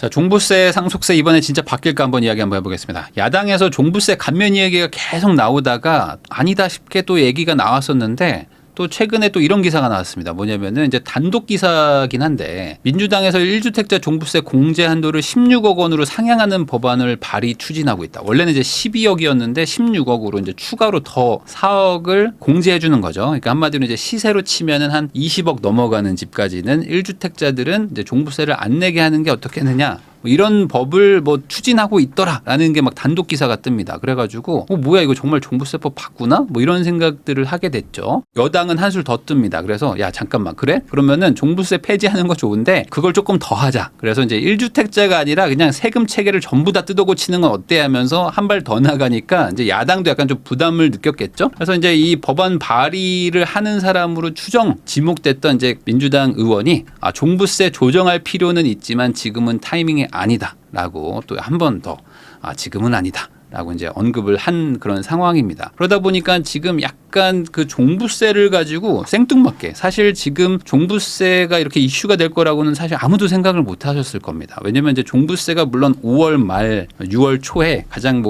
자, 종부세, 상속세 이번에 진짜 바뀔까 한번 이야기 한번 해보겠습니다. 야당에서 종부세 감면 이야기가 계속 나오다가 아니다 싶게 또 얘기가 나왔었는데 또 최근에 또 이런 기사가 나왔습니다. 뭐냐면은 이제 단독 기사긴 한데 민주당에서 1주택자 종부세 공제 한도를 16억 원으로 상향하는 법안을 발의 추진하고 있다. 원래는 이제 12억이었는데 16억으로 이제 추가로 더 4억을 공제해 주는 거죠. 그러니까 한마디로 이제 시세로 치면은 한 20억 넘어가는 집까지는 1주택자들은 이제 종부세를 안 내게 하는 게 어떻게 하느냐. 뭐 이런 법을 뭐 추진하고 있더라라는 게 막 단독 기사가 뜹니다. 그래가지고 뭐야 이거 정말 종부세법 바꾸나? 뭐 이런 생각들을 하게 됐죠. 여당은 한술 더 뜹니다. 그래서 야 잠깐만 그래? 그러면은 종부세 폐지하는 거 좋은데 그걸 조금 더 하자. 그래서 이제 1주택자가 아니라 그냥 세금 체계를 전부 다 뜯어고치는 건 어때 하면서 한 발 더 나가니까 이제 야당도 약간 좀 부담을 느꼈겠죠. 그래서 이제 이 법안 발의를 하는 사람으로 지목됐던 이제 민주당 의원이 종부세 조정할 필요는 있지만 지금은 타이밍이 아니다라고 또 한 번 더 지금은 아니다라고 이제 언급을 한 그런 상황입니다. 그러다 보니까 지금 약간 그 종부세를 가지고 생뚱맞게 사실 지금 종부세가 이렇게 이슈가 될 거라고는 사실 아무도 생각을 못 하셨을 겁니다. 왜냐면 이제 종부세가 물론 5월 말 6월 초에 가장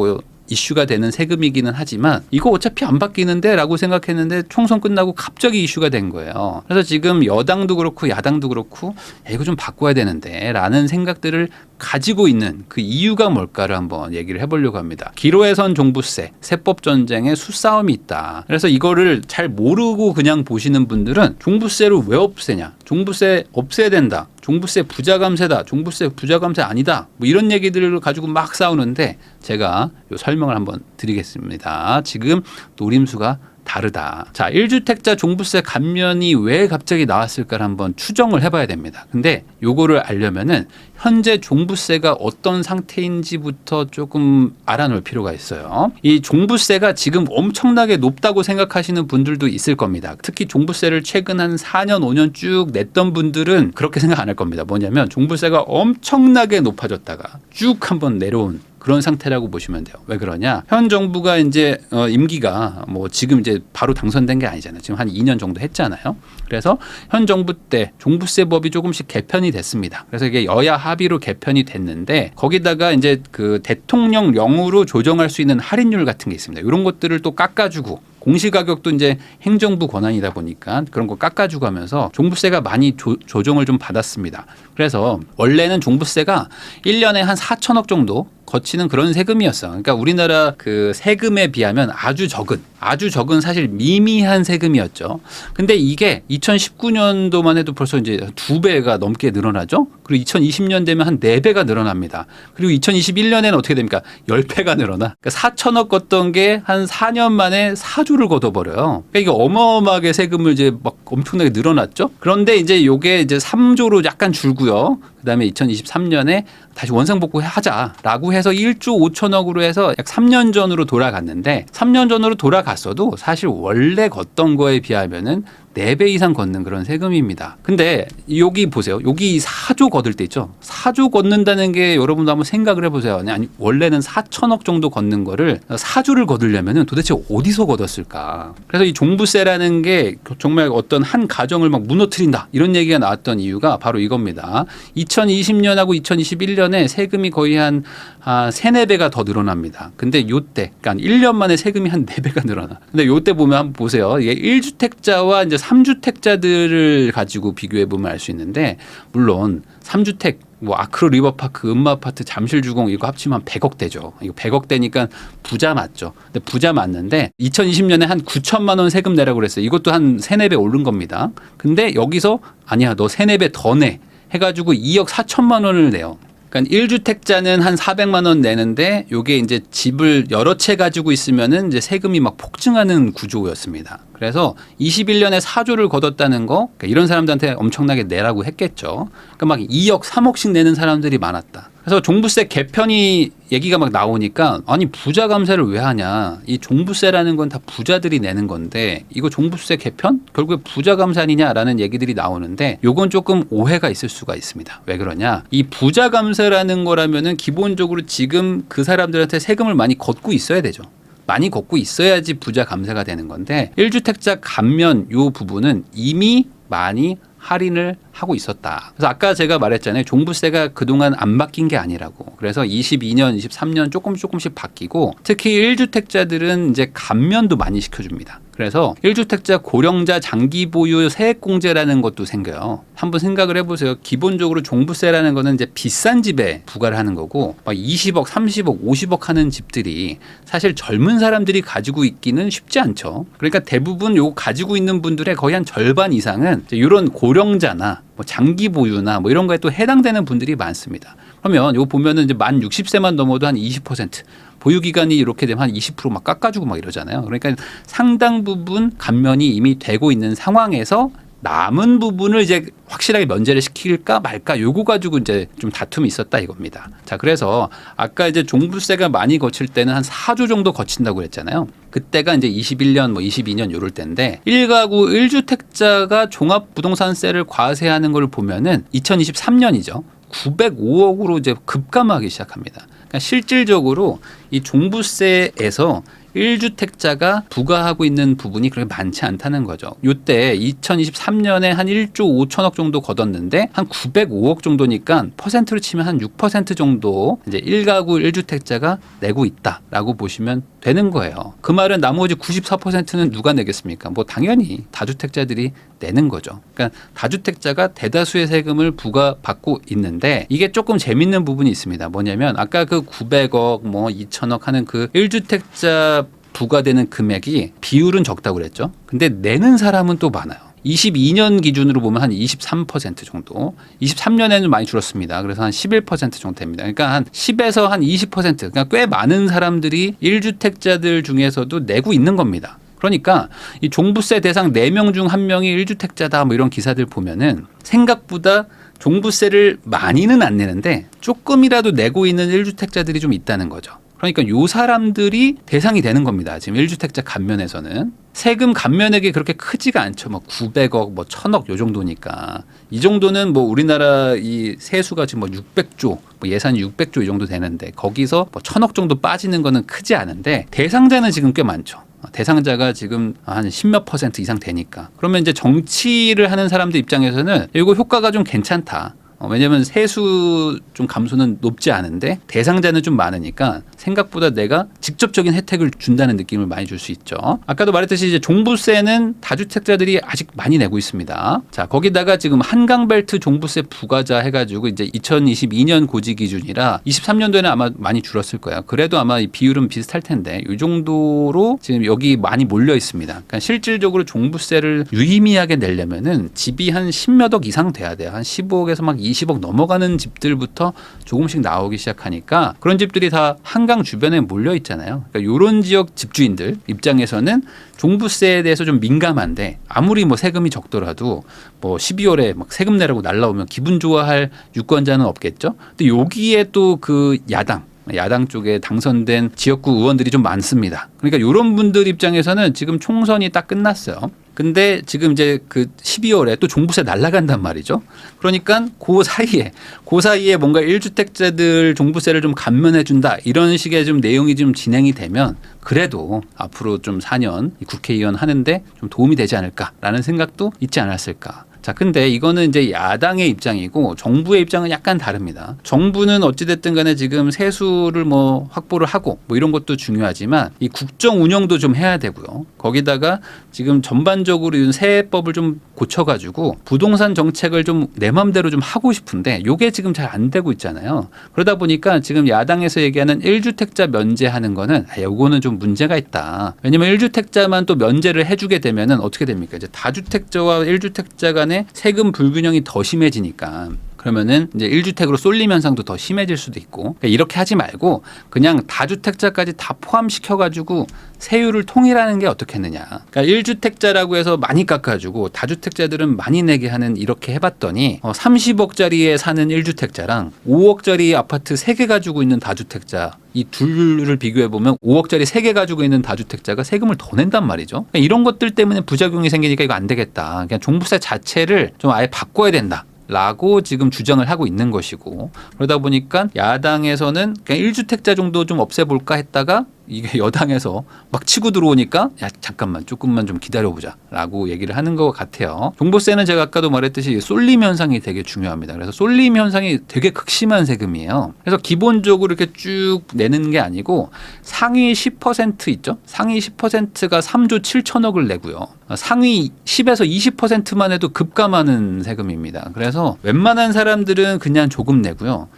이슈가 되는 세금이기는 하지만 이거 어차피 안 바뀌는데 라고 생각했는데 총선 끝나고 갑자기 이슈가 된 거예요. 그래서 지금 여당도 그렇고 야당도 그렇고 이거 좀 바꿔야 되는데 라는 생각들을 가지고 있는 그 이유가 뭘까를 한번 얘기를 해보려고 합니다. 기로에선 종부세, 세법 전쟁에 수싸움이 있다. 그래서 이거를 잘 모르고 그냥 보시는 분들은 종부세를 왜 없애냐? 종부세 없애야 된다. 종부세 부자 감세다. 종부세 부자 감세 아니다. 뭐 이런 얘기들을 가지고 막 싸우는데 제가 요 설명을 한번 드리겠습니다. 지금 노림수가 다르다. 자, 1주택자 종부세 감면이 왜 갑자기 나왔을까를 한번 추정을 해봐야 됩니다. 근데 요거를 알려면은 현재 종부세가 어떤 상태인지부터 조금 알아놓을 필요가 있어요. 이 종부세가 지금 엄청나게 높다고 생각하시는 분들도 있을 겁니다. 특히 종부세를 최근 한 4년, 5년 쭉 냈던 분들은 그렇게 생각 안 할 겁니다. 뭐냐면 종부세가 엄청나게 높아졌다가 쭉 한번 내려온 그런 상태라고 보시면 돼요. 왜 그러냐? 현 정부가 이제 임기가 뭐 지금 이제 바로 당선된 게 아니잖아요. 지금 한 2년 정도 했잖아요. 그래서 현 정부 때 종부세법이 조금씩 개편이 됐습니다. 그래서 이게 여야 합의로 개편이 됐는데 거기다가 이제 그 대통령령으로 조정할 수 있는 할인율 같은 게 있습니다. 이런 것들을 또 깎아주고 공시가격도 이제 행정부 권한이다 보니까 그런 거 깎아주고 하면서 종부세가 많이 조정을 좀 받았습니다. 그래서 원래는 종부세가 1년에 한 4천억 정도 거치는 그런 세금이었어요. 그러니까 우리나라 그 세금에 비하면 아주 적은 사실 미미한 세금이었죠. 근데 이게 2019년도만 해도 벌써 이제 2배가 넘게 늘어나죠. 그리고 2020년 되면 한 4배가 늘어납니다. 그리고 2021년에는 어떻게 됩니까? 10배가 늘어나. 그러니까 4천억 걷던 게 한 4년 만에 4조를 걷어버려요. 그러니까 이게 어마어마하게 세금을 이제 막 엄청나게 늘어났죠. 그런데 이제 요게 이제 3조로 약간 줄고요. 그다음에 2023년에 다시 원상복구하자라고 해서 1조 5천억으로 해서 약 3년 전으로 돌아갔는데 3년 전으로 돌아갔어도 사실 원래 걷던 거에 비하면은 4배 이상 걷는 그런 세금입니다. 근데 여기 보세요. 여기 4조 걷을 때 있죠. 4조 걷는다는 게 여러분도 한번 생각을 해보세요. 아니 원래는 4천억 정도 걷는 거를 4조를 걷으려면 도대체 어디서 걷었을까. 그래서 이 종부세라는 게 정말 어떤 한 가정을 막 무너뜨린다 이런 얘기가 나왔던 이유가 바로 이겁니다. 2020년하고 2021년에 세금이 거의 한 3, 4배가 더 늘어납니다. 근데 요때 그러니까 1년 만에 세금이 한 4배가 늘어나. 근데 요때 보면 한번 보세요. 이게 1주택자와 이제 3주택자들을 가지고 비교해 보면 알 수 있는데 물론 3주택 뭐 아크로 리버파크, 음마아파트, 잠실주공 이거 합치면 100억대죠. 이거 100억대니까 부자 맞죠. 근데 부자 맞는데 2020년에 한 9천만 원 세금 내라고 그랬어요. 이것도 한 3, 4배 오른 겁니다. 근데 여기서 아니야 너 3, 4배 더 내 해가지고 2억 4천만 원을 내요. 그러니까 1주택자는 한 400만 원 내는데 요게 이제 집을 여러 채 가지고 있으면은 이제 세금이 막 폭증하는 구조였습니다. 그래서 21년에 4조를 걷었다는 거 그러니까 이런 사람들한테 엄청나게 내라고 했겠죠. 그러니까 막 2억, 3억씩 내는 사람들이 많았다. 그래서 종부세 개편이 얘기가 막 나오니까 아니 부자 감세를 왜 하냐. 이 종부세라는 건 다 부자들이 내는 건데 이거 종부세 개편? 결국에 부자 감세 아니냐라는 얘기들이 나오는데 요건 조금 오해가 있을 수가 있습니다. 왜 그러냐. 이 부자 감세라는 거라면은 기본적으로 지금 그 사람들한테 세금을 많이 걷고 있어야 되죠. 많이 걷고 있어야지 부자 감세가 되는 건데 1주택자 감면 요 부분은 이미 많이 할인을 하고 있었다. 그래서 아까 제가 말했잖아요. 종부세가 그동안 안 바뀐 게 아니라고. 그래서 22년, 23년 조금씩 바뀌고 특히 1주택자들은 이제 감면도 많이 시켜줍니다. 그래서 1주택자 고령자 장기 보유 세액공제라는 것도 생겨요. 한번 생각을 해보세요. 기본적으로 종부세라는 거는 이제 비싼 집에 부과를 하는 거고 막 20억, 30억, 50억 하는 집들이 사실 젊은 사람들이 가지고 있기는 쉽지 않죠. 그러니까 대부분 요거 가지고 있는 분들의 거의 한 절반 이상은 이런 고령자나 뭐 장기 보유나 뭐 이런 거에 또 해당되는 분들이 많습니다. 그러면 이거 보면은 이제 만 60세만 넘어도 한 20%, 보유 기간이 이렇게 되면 한 20% 막 깎아주고 막 이러잖아요. 그러니까 상당 부분 감면이 이미 되고 있는 상황에서 남은 부분을 이제 확실하게 면제를 시킬까 말까 요거 가지고 이제 좀 다툼이 있었다 이겁니다. 자, 그래서 아까 이제 종부세가 많이 거칠 때는 한 4조 정도 거친다고 그랬잖아요. 그때가 이제 21년 뭐 22년 요럴 때인데 1가구 1주택자가 종합부동산세를 과세하는 걸 보면은 2023년이죠. 905억으로 이제 급감하기 시작합니다. 그러니까 실질적으로 이 종부세에서 1주택자가 부과하고 있는 부분이 그렇게 많지 않다는 거죠. 이때 2023년에 한 1조 5천억 정도 걷었는데 한 905억 정도니까 퍼센트로 치면 한 6% 정도 이제 1가구 1주택자가 내고 있다라고 보시면 되는 거예요. 그 말은 나머지 94%는 누가 내겠습니까? 뭐 당연히 다주택자들이 내는 거죠. 그러니까 다주택자가 대다수의 세금을 부과받고 있는데 이게 조금 재밌는 부분이 있습니다. 뭐냐면 아까 그 900억 뭐 2천억 하는 그 1주택자 부과되는 금액이 비율은 적다고 그랬죠. 근데 내는 사람은 또 많아요. 22년 기준으로 보면 한 23% 정도. 23년에는 많이 줄었습니다. 그래서 한 11% 정도 됩니다. 그러니까 한 10에서 한 20%. 그러니까 꽤 많은 사람들이 1주택자들 중에서도 내고 있는 겁니다. 그러니까 이 종부세 대상 4명 중 1명이 1주택자다 뭐 이런 기사들 보면은 생각보다 종부세를 많이는 안 내는데 조금이라도 내고 있는 1주택자들이 좀 있다는 거죠. 그러니까 요 사람들이 대상이 되는 겁니다. 지금 1주택자 감면에서는. 세금 감면액이 그렇게 크지가 않죠. 뭐 900억, 뭐 1000억 요 정도니까. 이 정도는 뭐 우리나라 이 세수가 지금 뭐 600조, 뭐 예산이 600조 이 정도 되는데 거기서 뭐 1000억 정도 빠지는 거는 크지 않은데 대상자는 지금 꽤 많죠. 대상자가 지금 한 10몇 % 이상 되니까. 그러면 이제 정치를 하는 사람들 입장에서는 이거 효과가 좀 괜찮다. 왜냐하면 세수 좀 감소는 높지 않은데 대상자는 좀 많으니까 생각보다 내가 직접적인 혜택을 준다는 느낌을 많이 줄 수 있죠. 아까도 말했듯이 이제 종부세는 다주택자들이 아직 많이 내고 있습니다. 자, 거기다가 지금 한강벨트 종부세 부과자 해가지고 이제 2022년 고지 기준이라 23년도에는 아마 많이 줄었을 거예요. 그래도 아마 이 비율은 비슷할 텐데 이 정도로 지금 여기 많이 몰려 있습니다. 그러니까 실질적으로 종부세를 유의미하게 내려면은 집이 한 10몇 억 이상 돼야 돼요. 한 15억에서 막 20억 넘어가는 집들부터 조금씩 나오기 시작하니까 그런 집들이 다 한강 주변에 몰려 있잖아요. 그러니까 이런 지역 집주인들 입장에서는 종부세에 대해서 좀 민감한데 아무리 뭐 세금이 적더라도 뭐 12월에 막 세금 내라고 날라오면 기분 좋아할 유권자는 없겠죠. 근데 여기에 또 그 야당 쪽에 당선된 지역구 의원들이 좀 많습니다. 그러니까 이런 분들 입장에서는 지금 총선이 딱 끝났어요. 근데 지금 이제 그 12월에 또 종부세 날라간단 말이죠. 그러니까 그 사이에 뭔가 1주택자들 종부세를 좀 감면해 준다 이런 식의 좀 내용이 좀 진행이 되면 그래도 앞으로 좀 4년 국회의원 하는데 좀 도움이 되지 않을까라는 생각도 있지 않았을까. 자, 근데 이거는 이제 야당의 입장이고 정부의 입장은 약간 다릅니다. 정부는 어찌됐든 간에 지금 세수를 뭐 확보를 하고 뭐 이런 것도 중요하지만 이 국정 운영도 좀 해야 되고요. 거기다가 지금 전반적으로 이 세법을 좀 고쳐가지고 부동산 정책을 좀 내 맘대로 좀 하고 싶은데 요게 지금 잘 안 되고 있잖아요. 그러다 보니까 지금 야당에서 얘기하는 1주택자 면제하는 거는 요거는 좀 문제가 있다. 왜냐면 1주택자만 또 면제를 해주게 되면은 어떻게 됩니까? 이제 다주택자와 1주택자 간의 세금 불균형이 더 심해지니까 그러면은 이제 1주택으로 쏠림 현상도 더 심해질 수도 있고 그러니까 이렇게 하지 말고 그냥 다주택자까지 다 포함시켜가지고 세율을 통일하는 게 어떻겠느냐. 그러니까 1주택자라고 해서 많이 깎아주고 다주택자들은 많이 내게 하는 이렇게 해봤더니 30억짜리에 사는 1주택자랑 5억짜리 아파트 3개 가지고 있는 다주택자 이 둘을 비교해보면 5억짜리 3개 가지고 있는 다주택자가 세금을 더 낸단 말이죠. 그러니까 이런 것들 때문에 부작용이 생기니까 이거 안 되겠다. 그냥 종부세 자체를 좀 아예 바꿔야 된다. 라고 지금 주장을 하고 있는 것이고 그러다 보니까 야당에서는 그냥 1주택자 정도 좀 없애볼까 했다가 이게 여당에서 막 치고 들어오니까 야 잠깐만 조금만 좀 기다려보자라고 얘기를 하는 것 같아요. 종부세는 제가 아까도 말했듯이 쏠림 현상이 되게 중요합니다. 그래서 쏠림 현상이 되게 극심한 세금이에요. 그래서 기본적으로 이렇게 쭉 내는 게 아니고 상위 10% 있죠. 상위 10%가 3조 7천억을 내고요. 상위 10에서 20%만 해도 급감하는 세금입니다. 그래서 웬만한 사람들은 그냥 조금 내고요.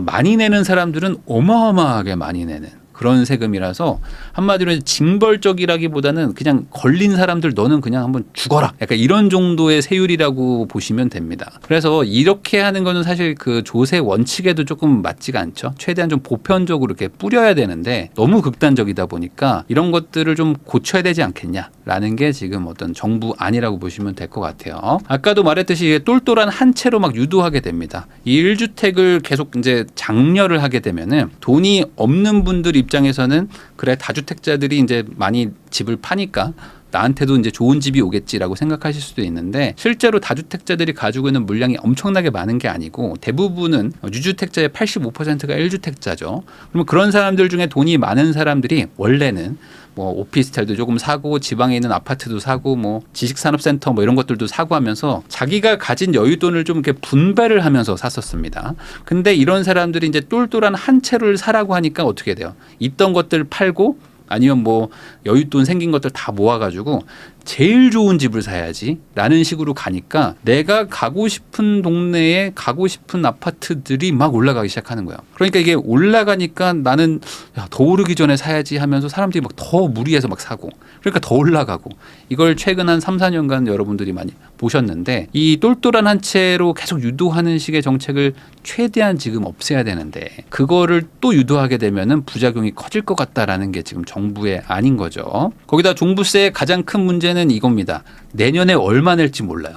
많이 내는 사람들은 어마어마하게 많이 내는 그런 세금이라서 한마디로 징벌적이라기보다는 그냥 걸린 사람들 너는 그냥 한번 죽어라. 약간 이런 정도의 세율이라고 보시면 됩니다. 그래서 이렇게 하는 거는 사실 그 조세 원칙에도 조금 맞지가 않죠. 최대한 좀 보편적으로 이렇게 뿌려야 되는데 너무 극단적이다 보니까 이런 것들을 좀 고쳐야 되지 않겠냐라는 게 지금 어떤 정부 안이라고 보시면 될 것 같아요. 아까도 말했듯이 똘똘한 한 채로 막 유도하게 됩니다. 이 1주택을 계속 이제 장려를 하게 되면은 돈이 없는 분들 입장에서는 그래 다주택자들이 이제 많이 집을 파니까 나한테도 이제 좋은 집이 오겠지라고 생각하실 수도 있는데 실제로 다주택자들이 가지고 있는 물량이 엄청나게 많은 게 아니고 대부분은 유주택자의 85%가 1주택자죠. 그러면 그런 사람들 중에 돈이 많은 사람들이 원래는 뭐 오피스텔도 조금 사고 지방에 있는 아파트도 사고 뭐 지식산업센터 뭐 이런 것들도 사고 하면서 자기가 가진 여윳돈을 좀 이렇게 분배를 하면서 샀었습니다. 근데 이런 사람들이 이제 똘똘한 한 채를 사라고 하니까 어떻게 돼요? 있던 것들 팔고 아니면 뭐 여윳돈 생긴 것들 다 모아가지고 제일 좋은 집을 사야지라는 식으로 가니까 내가 가고 싶은 동네에 가고 싶은 아파트들이 막 올라가기 시작하는 거예요. 그러니까 이게 올라가니까 나는 야, 더 오르기 전에 사야지 하면서 사람들이 막 더 무리해서 막 사고 그러니까 더 올라가고 이걸 최근 한 3, 4년간 여러분들이 많이 보셨는데 이 똘똘한 한 채로 계속 유도하는 식의 정책을 최대한 지금 없애야 되는데 그거를 또 유도하게 되면은 부작용이 커질 것 같다라는 게 지금 정부의 안인 거죠. 거기다 종부세의 가장 큰 문제는 이겁니다. 내년에 얼마 낼지 몰라요.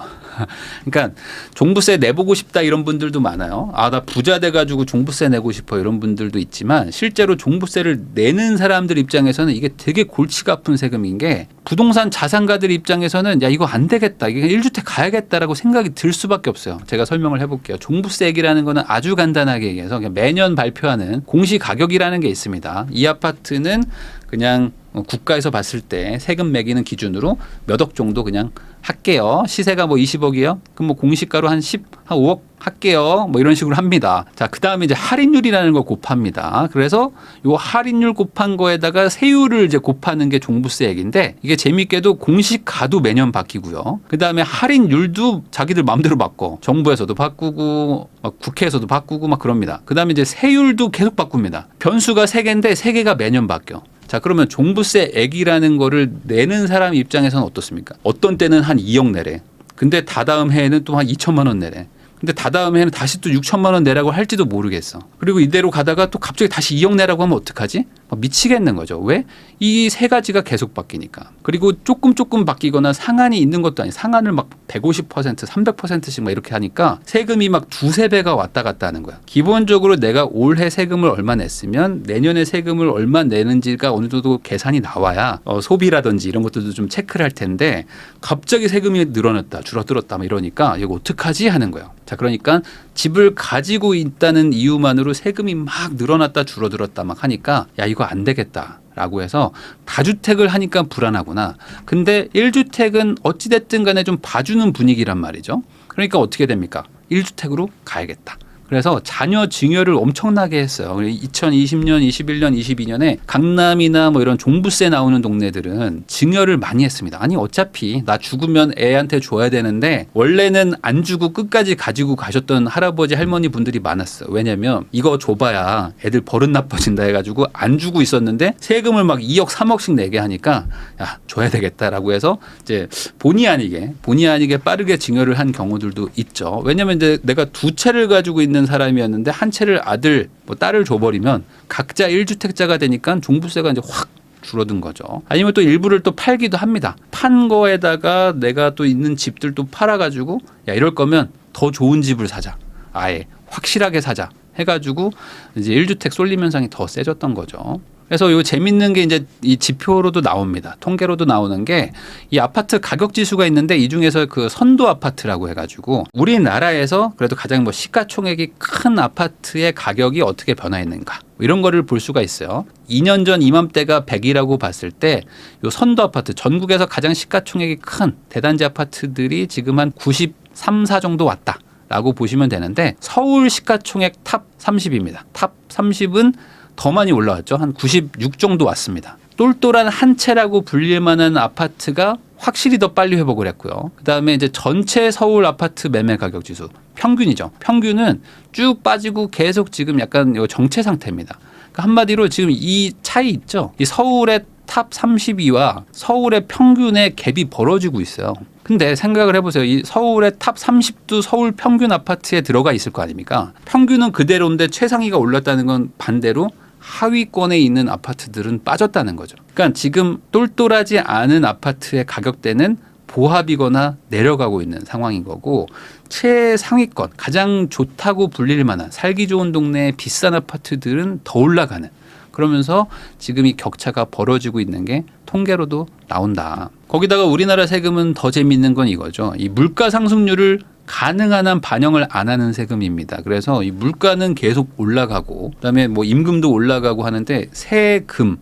그러니까 종부세 내보고 싶다 이런 분들도 많아요. 아, 나 부자 돼가지고 종부세 내고 싶어 이런 분들도 있지만 실제로 종부세를 내는 사람들 입장에서는 이게 되게 골치가 아픈 세금인 게 부동산 자산가들 입장에서는 야 이거 안 되겠다. 이게 1주택 가야겠다라고 생각이 들 수밖에 없어요. 제가 설명을 해볼게요. 종부세액이라는 거는 아주 간단하게 얘기해서 그냥 매년 발표하는 공시가격이라는 게 있습니다. 이 아파트는 그냥 국가에서 봤을 때 세금 매기는 기준으로 몇 억 정도 그냥 할게요. 시세가 뭐 20억이에요. 그럼 뭐 공시가로 한 5억 할게요. 뭐 이런 식으로 합니다. 자, 그 다음에 이제 할인율이라는 걸 곱합니다. 그래서 요 할인율 곱한 거에다가 세율을 이제 곱하는 게 종부세액인데 이게 재밌게도 공시가도 매년 바뀌고요. 그 다음에 할인율도 자기들 마음대로 바꿔. 정부에서도 바꾸고 막 국회에서도 바꾸고 막 그럽니다. 그 다음에 이제 세율도 계속 바꿉니다. 변수가 3개인데 3개가 매년 바뀌어. 자, 그러면 종부세액이라는 거를 내는 사람 입장에서는 어떻습니까? 어떤 때는 한 2억 내래. 근데 다다음 해에는 또 한 2천만 원 내래. 근데 다다음 해는 다시 또 6천만 원 내라고 할지도 모르겠어. 그리고 이대로 가다가 또 갑자기 다시 2억 내라고 하면 어떡하지? 미치겠는 거죠. 왜? 이 세 가지가 계속 바뀌니까. 그리고 조금 바뀌거나 상한이 있는 것도 아니고 상한을 막 150%, 300%씩 막 이렇게 하니까 세금이 막 두세 배가 왔다 갔다 하는 거야. 기본적으로 내가 올해 세금을 얼마 냈으면 내년에 세금을 얼마 내는지가 어느 정도 계산이 나와야 소비라든지 이런 것들도 좀 체크를 할 텐데 갑자기 세금이 늘어났다, 줄어들었다 막 이러니까 이거 어떡하지 하는 거예요. 자, 그러니까 집을 가지고 있다는 이유만으로 세금이 막 늘어났다 줄어들었다 막 하니까 야 이거 안 되겠다라고 해서 다주택을 하니까 불안하구나. 근데 1주택은 어찌됐든 간에 좀 봐주는 분위기란 말이죠. 그러니까 어떻게 됩니까? 1주택으로 가야겠다. 그래서 자녀 증여를 엄청나게 했어요. 2020년, 21년, 22년에 강남이나 뭐 이런 종부세 나오는 동네들은 증여를 많이 했습니다. 아니 어차피 나 죽으면 애한테 줘야 되는데 원래는 안 주고 끝까지 가지고 가셨던 할아버지 할머니 분들이 많았어요. 왜냐하면 이거 줘봐야 애들 버릇 나빠진다 해가지고 안 주고 있었는데 세금을 막 2억, 3억씩 내게 하니까 야 줘야 되겠다라고 해서 이제 본의 아니게 빠르게 증여를 한 경우들도 있죠. 왜냐하면 이제 내가 두 채를 가지고 있는 사람이었는데 한 채를 아들, 뭐 딸을 줘버리면 각자 1주택자가 되니까 종부세가 이제 확 줄어든 거죠. 아니면 또 일부를 또 팔기도 합니다. 판 거에다가 내가 또 있는 집들도 팔아가지고 야 이럴 거면 더 좋은 집을 사자. 아예 확실하게 사자. 해가지고 이제 1주택 쏠림 현상이 더 세졌던 거죠. 그래서 요 재밌는 게 이제 이 지표로도 나옵니다. 통계로도 나오는 게 이 아파트 가격 지수가 있는데 이 중에서 그 선도 아파트라고 해가지고 우리나라에서 그래도 가장 뭐 시가총액이 큰 아파트의 가격이 어떻게 변화했는가 이런 거를 볼 수가 있어요. 2년 전 이맘때가 100이라고 봤을 때 요 선도 아파트 전국에서 가장 시가총액이 큰 대단지 아파트들이 지금 한 93, 4 정도 왔다라고 보시면 되는데 서울 시가총액 탑 30입니다. 탑 30은 더 많이 올라왔죠. 한 96 정도 왔습니다. 똘똘한 한 채라고 불릴 만한 아파트가 확실히 더 빨리 회복을 했고요. 그다음에 이제 전체 서울 아파트 매매 가격 지수 평균이죠. 평균은 쭉 빠지고 계속 지금 약간 정체 상태입니다. 그러니까 한마디로 지금 이 차이 있죠. 이 서울의 탑 32와 서울의 평균의 갭이 벌어지고 있어요. 근데 생각을 해보세요. 이 서울의 탑 30도 서울 평균 아파트에 들어가 있을 거 아닙니까? 평균은 그대로인데 최상위가 올랐다는 건 반대로 하위권에 있는 아파트들은 빠졌다는 거죠. 그러니까 지금 똘똘하지 않은 아파트의 가격대는 보합이거나 내려가고 있는 상황인 거고 최상위권 가장 좋다고 불릴 만한 살기 좋은 동네의 비싼 아파트들은 더 올라가는 그러면서 지금 이 격차가 벌어지고 있는 게 통계로도 나온다. 거기다가 우리나라 세금은 더 재미있는 건 이거죠. 이 물가 상승률을 가능한 한 반영을 안 하는 세금입니다. 그래서 이 물가는 계속 올라가고 그다음에 뭐 임금도 올라가고 하는데 세금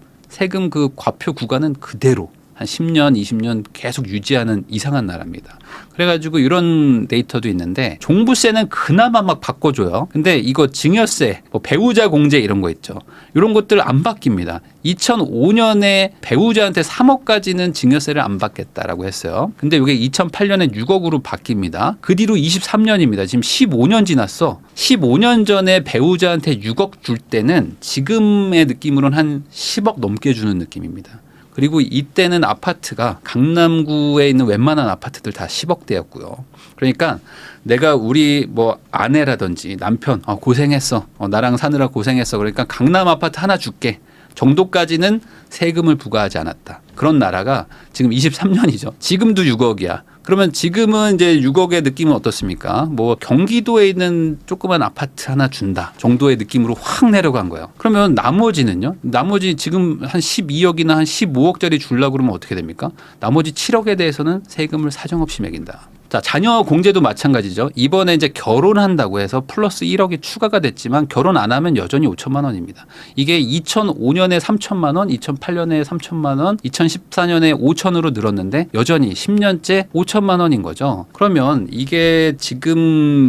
그 과표 구간은 그대로 한 10년, 20년 계속 유지하는 이상한 나라입니다. 그래가지고 이런 데이터도 있는데 종부세는 그나마 막 바꿔줘요. 근데 이거 증여세, 뭐 배우자 공제 이런 거 있죠. 이런 것들 안 바뀝니다. 2005년에 배우자한테 3억까지는 증여세를 안 받겠다라고 했어요. 근데 이게 2008년에 6억으로 바뀝니다. 그 뒤로 23년입니다. 지금 15년 지났어. 15년 전에 배우자한테 6억 줄 때는 지금의 느낌으로는 한 10억 넘게 주는 느낌입니다. 그리고 이때는 아파트가 강남구에 있는 웬만한 아파트들 다 10억대였고요. 그러니까 내가 우리 뭐 아내라든지 남편 고생했어. 나랑 사느라 고생했어. 그러니까 강남 아파트 하나 줄게. 정도까지는 세금을 부과하지 않았다. 그런 나라가 지금 23년이죠. 지금도 6억이야. 그러면 지금은 이제 6억의 느낌은 어떻습니까? 뭐 경기도에 있는 조그만 아파트 하나 준다 정도의 느낌으로 확 내려간 거예요. 그러면 나머지는요? 나머지 지금 한 12억이나 한 15억짜리 주려고 그러면 어떻게 됩니까? 나머지 7억에 대해서는 세금을 사정없이 매긴다. 자, 자녀 공제도 마찬가지죠. 이번에 이제 결혼한다고 해서 플러스 1억이 추가가 됐지만 결혼 안 하면 여전히 5천만 원입니다. 이게 2005년에 3천만 원, 2008년에 3천만 원, 2014년에 5천으로 늘었는데 여전히 10년째 5천만 원인 거죠. 그러면 이게 지금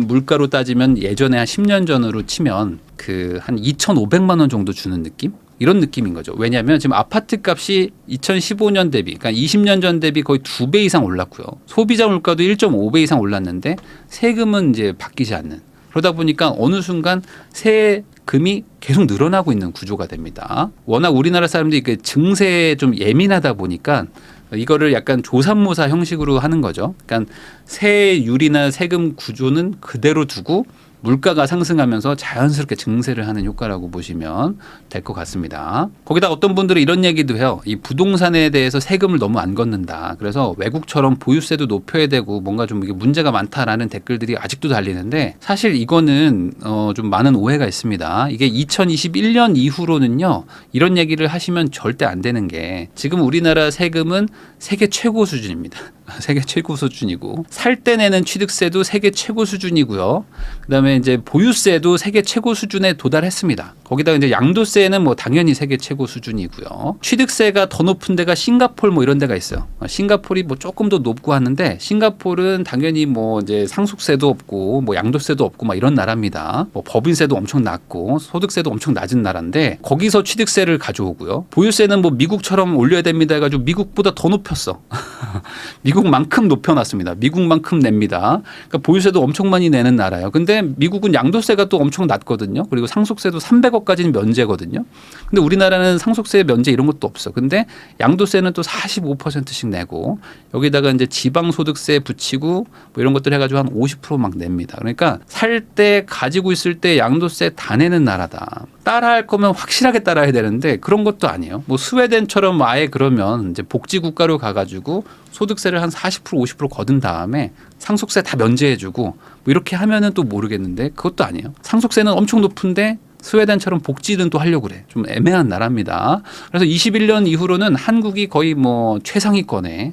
물가로 따지면 예전에 한 10년 전으로 치면 그 한 2,500만 원 정도 주는 느낌? 이런 느낌인 거죠. 왜냐하면 지금 아파트 값이 2015년 대비, 그러니까 20년 전 대비 거의 2배 이상 올랐고요. 소비자 물가도 1.5배 이상 올랐는데 세금은 이제 바뀌지 않는. 그러다 보니까 어느 순간 세금이 계속 늘어나고 있는 구조가 됩니다. 워낙 우리나라 사람들이 그 증세에 좀 예민하다 보니까 이거를 약간 조삼모사 형식으로 하는 거죠. 그러니까 세율이나 세금 구조는 그대로 두고 물가가 상승하면서 자연스럽게 증세를 하는 효과라고 보시면 될 것 같습니다. 거기다 어떤 분들은 이런 얘기도 해요. 이 부동산에 대해서 세금을 너무 안 걷는다. 그래서 외국처럼 보유세도 높여야 되고 뭔가 좀 이게 문제가 많다라는 댓글들이 아직도 달리는데 사실 이거는 좀 많은 오해가 있습니다. 이게 2021년 이후로는요. 이런 얘기를 하시면 절대 안 되는 게 지금 우리나라 세금은 세계 최고 수준입니다. 세계 최고 수준이고 살 때 내는 취득세도 세계 최고 수준이고요. 그다음에 이제 보유세도 세계 최고 수준에 도달했습니다. 거기다가 이제 양도세는 뭐 당연히 세계 최고 수준이고요. 취득세가 더 높은 데가 싱가포르 뭐 이런 데가 있어요. 싱가포르이 뭐 조금 더 높고 하는데 싱가포르는 당연히 뭐 이제 상속세도 없고 뭐 양도세도 없고 막 이런 나라입니다. 뭐 법인세도 엄청 낮고 소득세도 엄청 낮은 나라인데 거기서 취득세를 가져오고요. 보유세는 뭐 미국처럼 올려야 됩니다 해가지고 미국보다 더 높였어. 미국만큼 높여놨습니다. 미국만큼 냅니다. 그러니까 보유세도 엄청 많이 내는 나라예요. 근데 미국은 양도세가 또 엄청 낮거든요. 그리고 상속세도 300억까지는 면제거든요. 근데 우리나라는 상속세 면제 이런 것도 없어. 근데 양도세는 또 45%씩 내고 여기다가 이제 지방소득세 붙이고 뭐 이런 것들 해가지고 한 50% 막 냅니다. 그러니까 살 때 가지고 있을 때 양도세 다 내는 나라다. 따라할 거면 확실하게 따라야 되는데 그런 것도 아니에요. 뭐 스웨덴처럼 아예 그러면 이제 복지국가로 가가지고 소득세를 한 40% 50% 거둔 다음에 상속세 다 면제해주고 뭐 이렇게 하면은 또 모르겠는데 그것도 아니에요. 상속세는 엄청 높은데 스웨덴처럼 복지는 또 하려고 그래. 좀 애매한 나라입니다. 그래서 21년 이후로는 한국이 거의 뭐 최상위권에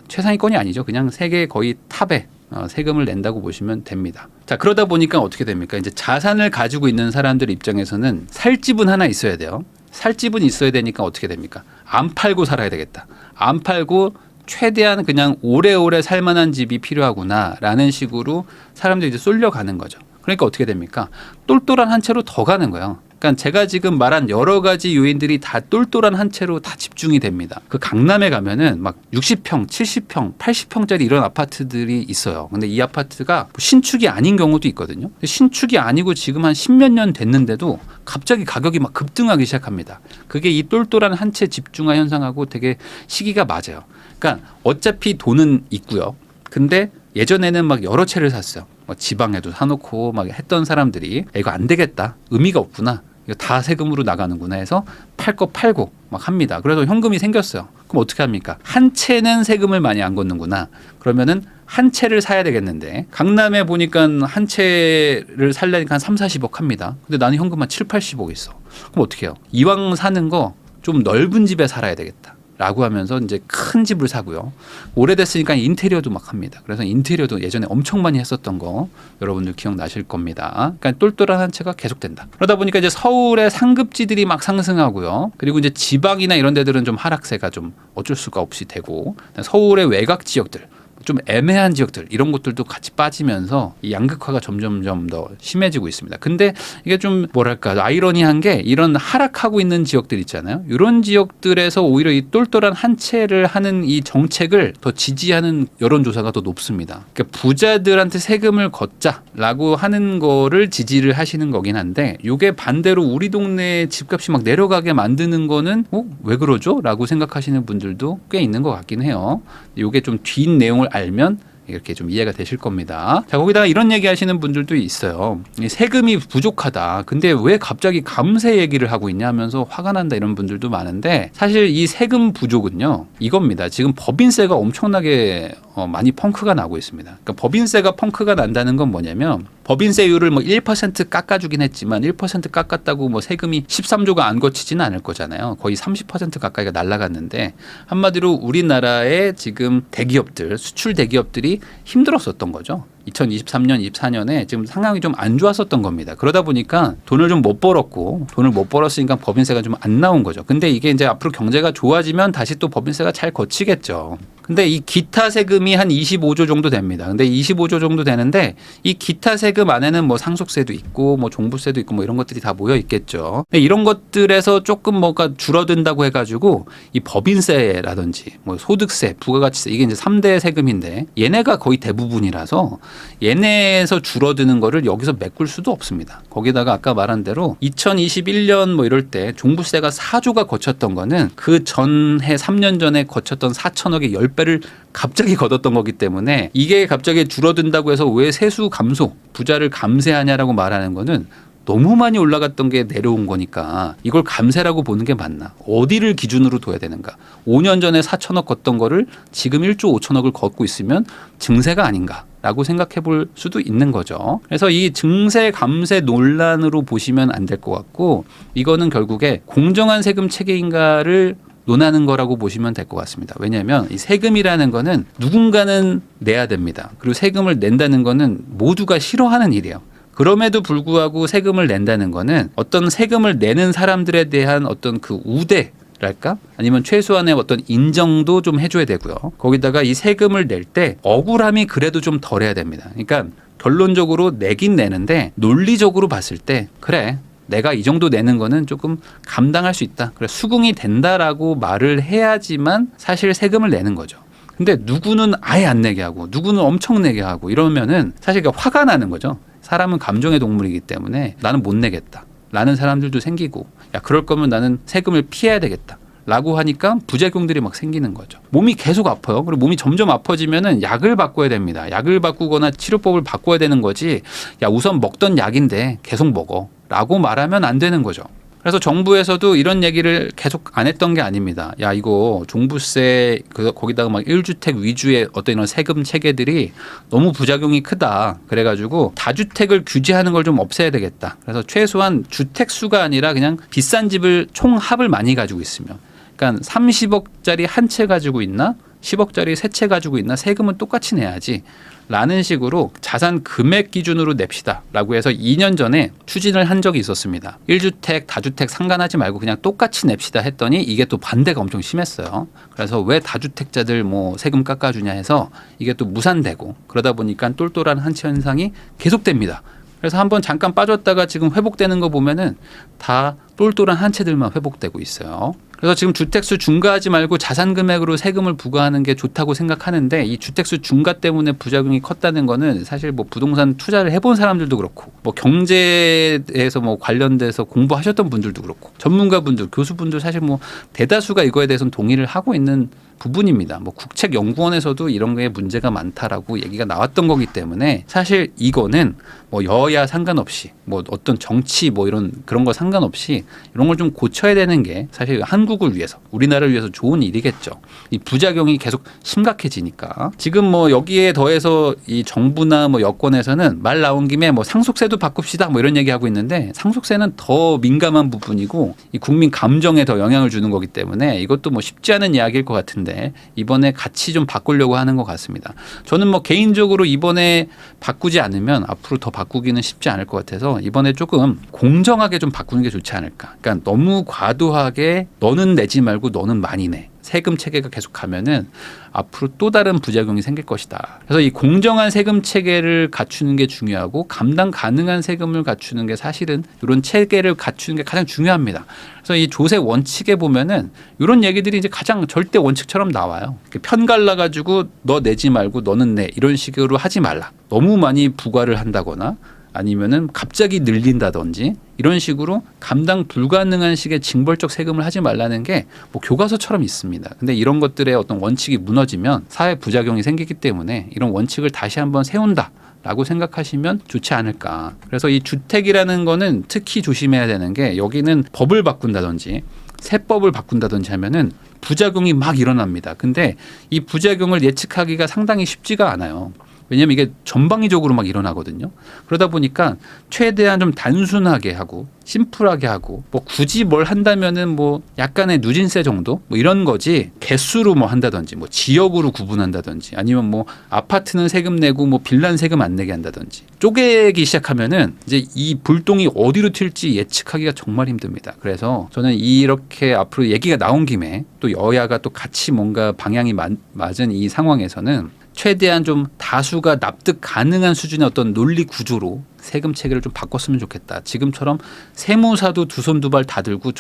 최상위권이 아니죠. 그냥 세계 거의 탑에 세금을 낸다고 보시면 됩니다. 자, 그러다 보니까 어떻게 됩니까? 이제 자산을 가지고 있는 사람들 입장에서는 살 집은 하나 있어야 돼요. 살 집은 있어야 되니까 어떻게 됩니까? 안 팔고 살아야 되겠다. 안 팔고 최대한 그냥 오래오래 살만한 집이 필요하구나라는 식으로 사람들이 이제 쏠려가는 거죠. 그러니까 어떻게 됩니까? 똘똘한 한 채로 더 가는 거예요. 그러니까 제가 지금 말한 여러 가지 요인들이 다 똘똘한 한 채로 다 집중이 됩니다. 그 강남에 가면은 막 60평, 70평, 80평짜리 이런 아파트들이 있어요. 근데 이 아파트가 신축이 아닌 경우도 있거든요. 신축이 아니고 지금 한 10몇 년 됐는데도 갑자기 가격이 막 급등하기 시작합니다. 그게 이 똘똘한 한 채 집중화 현상하고 되게 시기가 맞아요. 그러니까 어차피 돈은 있고요. 근데 예전에는 막 여러 채를 샀어요. 뭐 지방에도 사놓고 막 했던 사람들이 이거 안 되겠다. 의미가 없구나. 이거 다 세금으로 나가는구나 해서 팔 거 팔고 막 합니다. 그래서 현금이 생겼어요. 그럼 어떻게 합니까? 한 채는 세금을 많이 안 걷는구나. 그러면은 한 채를 사야 되겠는데 강남에 보니까 한 채를 살려니까 한 3, 40억 합니다. 근데 나는 현금 한 7, 80억 있어. 그럼 어떻게 해요? 이왕 사는 거 좀 넓은 집에 살아야 되겠다. 라고 하면서 이제 큰 집을 사고요. 오래됐으니까 인테리어도 막 합니다. 그래서 인테리어도 예전에 엄청 많이 했었던 거 여러분들 기억나실 겁니다. 그러니까 똘똘한 한 채가 계속된다. 그러다 보니까 이제 서울의 상급지들이 막 상승하고요. 그리고 이제 지방이나 이런 데들은 좀 하락세가 좀 어쩔 수가 없이 되고 서울의 외곽 지역들 좀 애매한 지역들 이런 곳들도 같이 빠지면서 이 양극화가 점점점 더 심해지고 있습니다. 근데 이게 좀 뭐랄까 아이러니한 게 이런 하락하고 있는 지역들 있잖아요. 이런 지역들에서 오히려 이 똘똘한 한 채를 하는 이 정책을 더 지지하는 여론조사가 더 높습니다. 그러니까 부자들한테 세금을 걷자라고 하는 거를 지지를 하시는 거긴 한데 이게 반대로 우리 동네 집값이 막 내려가게 만드는 거는 왜 그러죠? 라고 생각하시는 분들도 꽤 있는 것 같긴 해요. 이게 좀 뒷 내용을 알면 이렇게 좀 이해가 되실 겁니다. 자, 거기다가 이런 얘기 하시는 분들도 있어요. 세금이 부족하다. 근데 왜 갑자기 감세 얘기를 하고 있냐 하면서 화가 난다 이런 분들도 많은데 사실 이 세금 부족은요. 이겁니다. 지금 법인세가 엄청나게 많이 펑크가 나고 있습니다. 그러니까 법인세가 펑크가 난다는 건 뭐냐면 법인세율을 뭐 1% 깎아주긴 했지만 1% 깎았다고 뭐 세금이 13조가 안 거치지는 않을 거잖아요. 거의 30% 가까이가 날아갔는데 한마디로 우리나라의 지금 대기업들, 수출 대기업들이 힘들었었던 거죠. 2023년, 24년에 지금 상황이 좀 안 좋았었던 겁니다. 그러다 보니까 돈을 좀 못 벌었고 돈을 못 벌었으니까 법인세가 좀 안 나온 거죠. 근데 이게 이제 앞으로 경제가 좋아지면 다시 또 법인세가 잘 거치겠죠. 근데 이 기타 세금이 한 25조 정도 됩니다. 근데 25조 정도 되는데 이 기타 세금 안에는 뭐 상속세도 있고 뭐 종부세도 있고 뭐 이런 것들이 다 모여 있겠죠. 이런 것들에서 조금 뭐가 줄어든다고 해가지고 이 법인세라든지 뭐 소득세, 부가가치세 이게 이제 3대 세금인데 얘네가 거의 대부분이라서 얘네에서 줄어드는 거를 여기서 메꿀 수도 없습니다. 거기다가 아까 말한 대로 2021년 뭐 이럴 때 종부세가 4조가 거쳤던 거는 그 전해 3년 전에 거쳤던 4천억의 10배를 갑자기 걷었던 거기 때문에 이게 갑자기 줄어든다고 해서 왜 세수 감소, 부자를 감세하냐라고 말하는 거는 너무 많이 올라갔던 게 내려온 거니까 이걸 감세라고 보는 게 맞나? 어디를 기준으로 둬야 되는가? 5년 전에 4천억 걷던 거를 지금 1조 5천억을 걷고 있으면 증세가 아닌가라고 생각해 볼 수도 있는 거죠. 그래서 이 증세 감세 논란으로 보시면 안 될 것 같고 이거는 결국에 공정한 세금 체계인가를 논하는 거라고 보시면 될 것 같습니다. 왜냐하면 이 세금이라는 거는 누군가는 내야 됩니다. 그리고 세금을 낸다는 거는 모두가 싫어하는 일이에요. 그럼에도 불구하고 세금을 낸다는 거는 어떤 세금을 내는 사람들에 대한 어떤 그 우대랄까? 아니면 최소한의 어떤 인정도 좀 해줘야 되고요. 거기다가 이 세금을 낼 때 억울함이 그래도 좀 덜해야 됩니다. 그러니까 결론적으로 내긴 내는데 논리적으로 봤을 때 그래. 내가 이 정도 내는 거는 조금 감당할 수 있다. 그래 수긍이 된다라고 말을 해야지만 사실 세금을 내는 거죠. 근데 누구는 아예 안 내게 하고 누구는 엄청 내게 하고 이러면은 사실 화가 나는 거죠. 사람은 감정의 동물이기 때문에 나는 못 내겠다. 라는 사람들도 생기고 야 그럴 거면 나는 세금을 피해야 되겠다. 라고 하니까 부작용들이 막 생기는 거죠. 몸이 계속 아파요. 그리고 몸이 점점 아파지면은 약을 바꿔야 됩니다. 약을 바꾸거나 치료법을 바꿔야 되는 거지. 야 우선 먹던 약인데 계속 먹어. 라고 말하면 안 되는 거죠. 그래서 정부에서도 이런 얘기를 계속 안 했던 게 아닙니다. 야, 이거 종부세 거기다가 막 1주택 위주의 어떤 이런 세금 체계들이 너무 부작용이 크다. 그래가지고 다주택을 규제하는 걸 좀 없애야 되겠다. 그래서 최소한 주택 수가 아니라 그냥 비싼 집을 총합을 많이 가지고 있으면, 그러니까 30억짜리 한 채 가지고 있나 10억짜리 세 채 가지고 있나 세금은 똑같이 내야지 라는 식으로 자산 금액 기준으로 냅시다 라고 해서 2년 전에 추진을 한 적이 있었습니다. 1주택, 다주택 상관하지 말고 그냥 똑같이 냅시다 했더니 이게 또 반대가 엄청 심했어요. 그래서 왜 다주택자들 뭐 세금 깎아주냐 해서 이게 또 무산되고, 그러다 보니까 똘똘한 한치 현상이 계속됩니다. 그래서 한번 잠깐 빠졌다가 지금 회복되는 거 보면은 다 똘똘한 한 채들만 회복되고 있어요. 그래서 지금 주택수 중과하지 말고 자산 금액으로 세금을 부과하는 게 좋다고 생각하는데, 이 주택수 중과 때문에 부작용이 컸다는 거는 사실 뭐 부동산 투자를 해본 사람들도 그렇고, 뭐 경제에서 뭐 관련돼서 공부하셨던 분들도 그렇고, 전문가분들, 교수분들 사실 뭐 대다수가 이거에 대해서는 동의를 하고 있는 부분입니다. 뭐 국책연구원에서도 이런 게 문제가 많다라고 얘기가 나왔던 거기 때문에 사실 이거는 뭐 여야 상관없이 뭐 어떤 정치 뭐 이런 그런 거 상관없이 이런 걸 좀 고쳐야 되는 게 사실 한국을 위해서, 우리나라를 위해서 좋은 일이겠죠. 이 부작용이 계속 심각해지니까. 지금 뭐 여기에 더해서 이 정부나 뭐 여권에서는 말 나온 김에 뭐 상속세도 바꿉시다 뭐 이런 얘기하고 있는데, 상속세는 더 민감한 부분이고 이 국민 감정에 더 영향을 주는 거기 때문에 이것도 뭐 쉽지 않은 이야기일 것 같은데 이번에 같이 좀 바꾸려고 하는 것 같습니다. 저는 뭐 개인적으로 이번에 바꾸지 않으면 앞으로 더 바꾸기는 쉽지 않을 것 같아서 이번에 조금 공정하게 좀 바꾸는 게 좋지 않을까. 그러니까 너무 과도하게 너는 내지 말고 너는 많이 내, 세금 체계가 계속 가면은 앞으로 또 다른 부작용이 생길 것이다. 그래서 이 공정한 세금 체계를 갖추는 게 중요하고 감당 가능한 세금을 갖추는 게 사실은 이런 체계를 갖추는 게 가장 중요합니다. 그래서 이 조세 원칙에 보면은 이런 얘기들이 이제 가장 절대 원칙처럼 나와요. 편 갈라가지고 너 내지 말고 너는 내, 이런 식으로 하지 말라. 너무 많이 부과를 한다거나 아니면은 갑자기 늘린다든지 이런 식으로 감당 불가능한 식의 징벌적 세금을 하지 말라는 게 뭐 교과서처럼 있습니다. 근데 이런 것들의 어떤 원칙이 무너지면 사회 부작용이 생기기 때문에 이런 원칙을 다시 한번 세운다 라고 생각하시면 좋지 않을까. 그래서 이 주택이라는 거는 특히 조심해야 되는 게, 여기는 법을 바꾼다든지 세법을 바꾼다든지 하면은 부작용이 막 일어납니다. 근데 이 부작용을 예측하기가 상당히 쉽지가 않아요. 왜냐하면 이게 전방위적으로 막 일어나거든요. 그러다 보니까 최대한 좀 단순하게 하고 심플하게 하고, 뭐 굳이 뭘 한다면은 뭐 약간의 누진세 정도 뭐 이런 거지, 개수로 뭐 한다든지 뭐 지역으로 구분한다든지 아니면 뭐 아파트는 세금 내고 뭐 빌라는 세금 안 내게 한다든지 쪼개기 시작하면은 이제 이 불똥이 어디로 튈지 예측하기가 정말 힘듭니다. 그래서 저는 이렇게 앞으로 얘기가 나온 김에 또 여야가 또 같이 뭔가 방향이 맞은 이 상황에서는 최대한 좀 다수가 납득 가능한 수준의 어떤 논리 구조로 세금 체계를 좀 바꿨으면 좋겠다. 지금처럼 세무사도 두 손 두 발 다 들고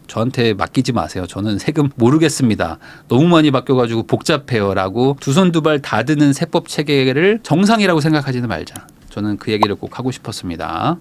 저한테 맡기지 마세요. 저는 세금 모르겠습니다. 너무 많이 바뀌어가지고 복잡해요 라고 두 손 두 발 다 드는 세법 체계를 정상이라고 생각하지는 말자. 저는 그 얘기를 꼭 하고 싶었습니다.